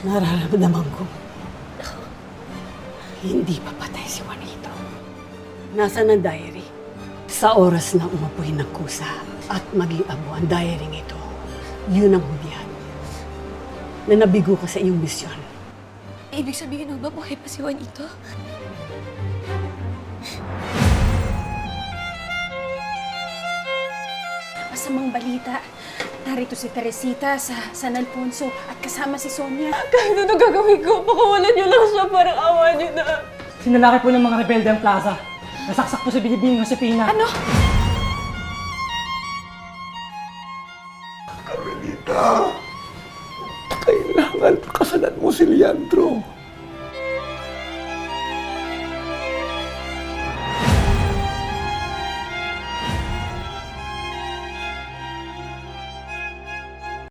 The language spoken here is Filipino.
Nararamdaman ko, hindi pa patay si Juanito. Nasaan ang diary? Sa oras na umapoy ng kusa at maging abo ang diary ito, yun ang hudihan na nabigo ka sa iyong misyon. Ibig sabihin ba buhay pa si Juanito? Masamang balita. Narito si Teresita sa San Alfonso at kasama si Sonia. Kahit ano gagawin ko, pakawalan niyo lang siya, parang awa niyo na. Sinalaki po ng mga rebelde ang plaza. Nasaksak po sa binibing ng Josefina. Ano? Carmelita, kailangan pakasalan mo si Leandro.